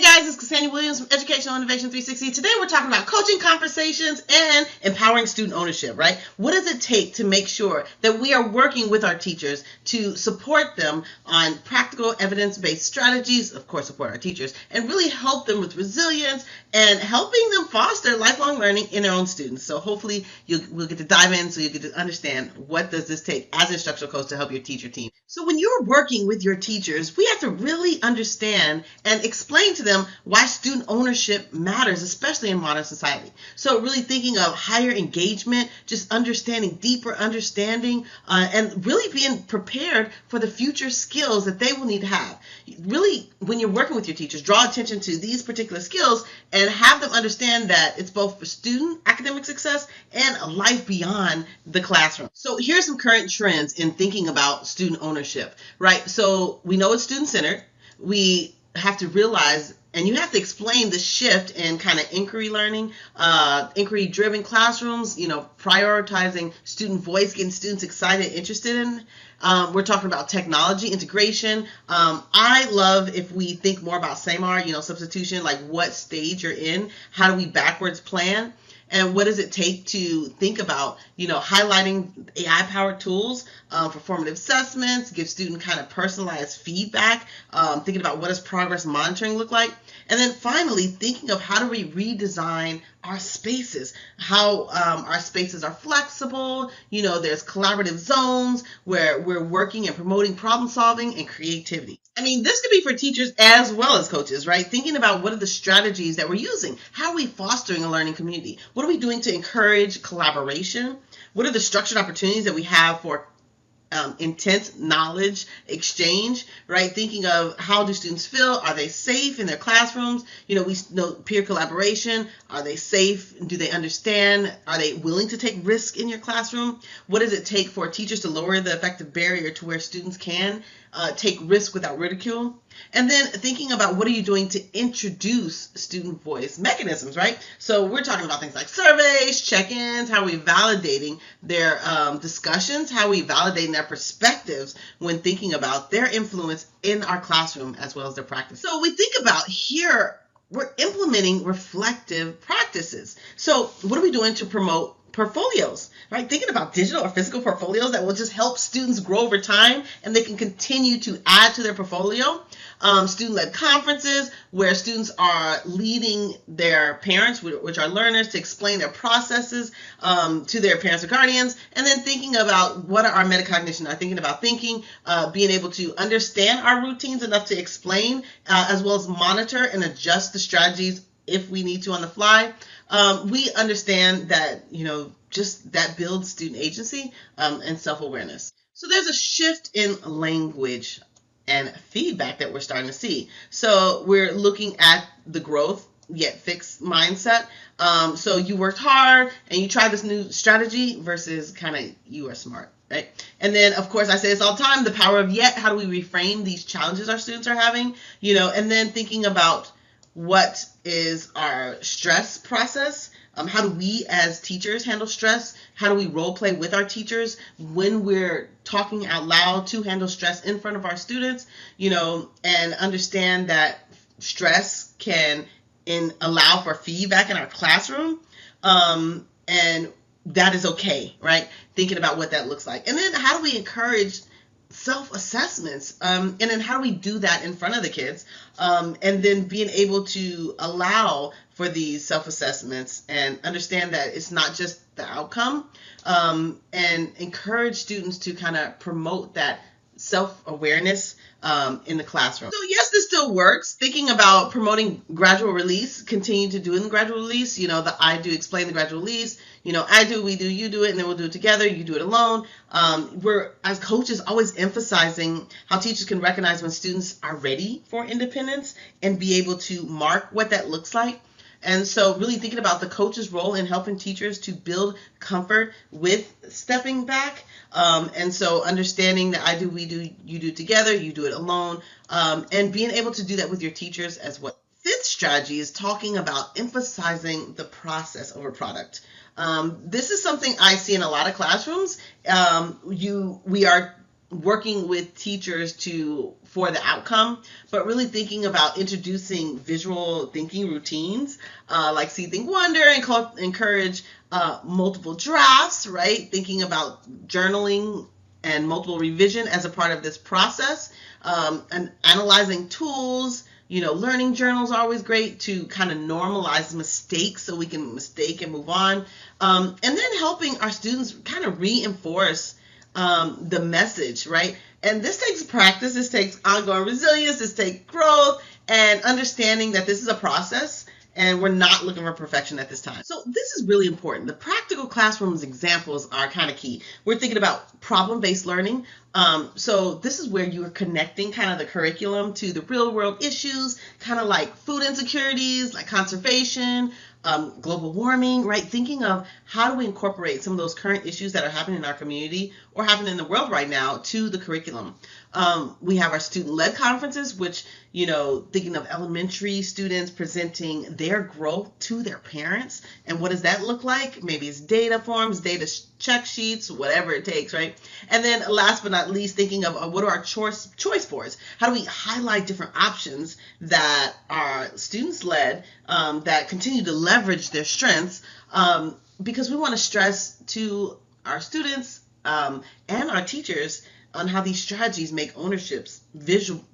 guys, it's Cassandra Williams from Educational Innovation 360. Today we're talking about coaching conversations and empowering student ownership, right? What does it take to make sure that we are working with our teachers to support them on practical evidence-based strategies, of course support our teachers, and really help them with resilience and helping them foster lifelong learning in their own students. So hopefully we'll get to dive in so you get to understand what does this take as an instructional coach to help your teacher team. So when you're working with your teachers, we have to really understand and explain to them why student ownership matters, especially in modern society. So really thinking of higher engagement, just understanding, deeper understanding, and really being prepared for the future skills that they will need to have. Really, when you're working with your teachers, draw attention to these particular skills and have them understand that it's both for student academic success and a life beyond the classroom. So here's some current trends in thinking about student ownership, right? So we know it's student-centered. We have to realize, and you have to explain the shift in kind of inquiry learning, inquiry-driven classrooms, prioritizing student voice, getting students excited, interested in. We're talking about technology integration. I love if we think more about SAMR, substitution, like what stage you're in, how do we backwards plan? And what does it take to think about, highlighting AI-powered tools for formative assessments, give student kind of personalized feedback, thinking about what does progress monitoring look like? And then finally, thinking of how do we redesign our spaces, how our spaces are flexible, there's collaborative zones where we're working and promoting problem solving and creativity. This could be for teachers as well as coaches, right? Thinking about what are the strategies that we're using? How are we fostering a learning community? What are we doing to encourage collaboration? What are the structured opportunities that we have for intense knowledge exchange, right? Thinking of how do students feel? Are they safe in their classrooms? We know peer collaboration. Are they safe? Do they understand? Are they willing to take risk in your classroom? What does it take for teachers to lower the effective barrier to where students can take risk without ridicule? And then thinking about what are you doing to introduce student voice mechanisms, right? So we're talking about things like surveys, check-ins, how are we validating their discussions, how are we validating their perspectives when thinking about their influence in our classroom as well as their practice. So we think about here, we're implementing reflective practices. So what are we doing to promote portfolios, right? Thinking about digital or physical portfolios that will just help students grow over time and they can continue to add to their portfolio. Student-led conferences where students are leading their parents, which are learners, to explain their processes to their parents or guardians. And then thinking about what are our metacognition, thinking about thinking, being able to understand our routines enough to explain, as well as monitor and adjust the strategies if we need to on the fly. We understand that, just that builds student agency and self-awareness. So there's a shift in language and feedback that we're starting to see. So we're looking at the growth yet fixed mindset. So you worked hard and you tried this new strategy versus kind of you are smart. Right? And then, of course, I say this all the time, the power of yet. How do we reframe these challenges our students are having? And then thinking about what is our stress process? How do we as teachers handle stress? How do we role play with our teachers when we're talking out loud to handle stress in front of our students? And understand that stress can allow for feedback in our classroom. And that is okay, right? Thinking about what that looks like. And then how do we encourage self-assessments, and then how do we do that in front of the kids, and then being able to allow for these self-assessments and understand that it's not just the outcome, and encourage students to kind of promote that self-awareness in the classroom. So yes, this still works. Thinking about promoting gradual release, continue to do it in the gradual release, the I do, explain the gradual release, I do, we do, you do it, and then we'll do it together, you do it alone. We're, as coaches, always emphasizing how teachers can recognize when students are ready for independence and be able to mark what that looks like. And so really thinking about the coach's role in helping teachers to build comfort with stepping back. And so understanding that I do, we do, you do together, you do it alone, and being able to do that with your teachers as well. Fifth strategy is talking about emphasizing the process over product. This is something I see in a lot of classrooms. We are working with teachers for the outcome, but really thinking about introducing visual thinking routines, like See, Think, Wonder, and encourage multiple drafts, right? Thinking about journaling and multiple revision as a part of this process, and analyzing tools. Learning journals are always great to kind of normalize mistakes so we can mistake and move on. And then helping our students kind of reinforce the message, right? And this takes practice, this takes ongoing resilience, this takes growth, and understanding that this is a process and we're not looking for perfection at this time. So this is really important. The practical classrooms examples are kind of key. We're thinking about problem-based learning. So this is where you are connecting kind of the curriculum to the real world issues, kind of like food insecurities, like conservation, global warming, right? Thinking of how do we incorporate some of those current issues that are happening in our community or happening in the world right now to the curriculum. We have our student-led conferences, which, thinking of elementary students presenting their growth to their parents. And what does that look like? Maybe it's data forms, data check sheets, whatever it takes, right? And then last but not least, thinking of what are our choice boards? How do we highlight different options that are students-led, that continue to leverage their strengths, because we want to stress to our students and our teachers on how these strategies make ownerships visual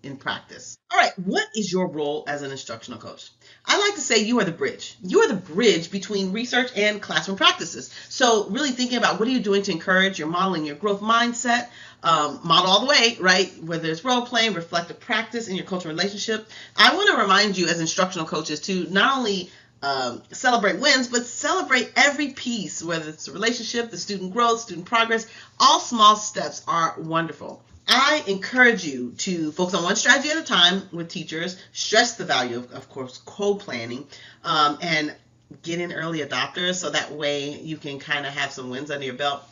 in practice. All right, what is your role as an instructional coach? I like to say you are the bridge. You are the bridge between research and classroom practices. So really thinking about what are you doing to encourage your modeling your growth mindset, model all the way, right? Whether it's role playing, reflective practice in your coaching relationship. I want to remind you as instructional coaches to not only celebrate wins, but celebrate every piece, whether it's the relationship, the student growth, student progress. All small steps are wonderful. I encourage you to focus on one strategy at a time with teachers, stress the value of course, co-planning, and get in early adopters so that way you can kind of have some wins under your belt.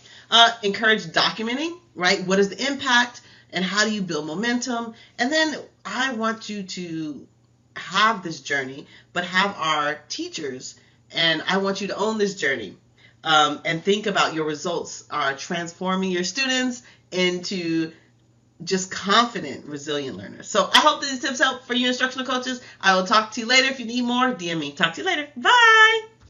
Encourage documenting, right? What is the impact and how do you build momentum? And then I want you to have this journey, but have our teachers, and I want you to own this journey, and think about your results are transforming your students into just confident, resilient learners. So I hope these tips help for you instructional coaches. I will talk to you later. If you need more, DM me. Talk to you later. Bye.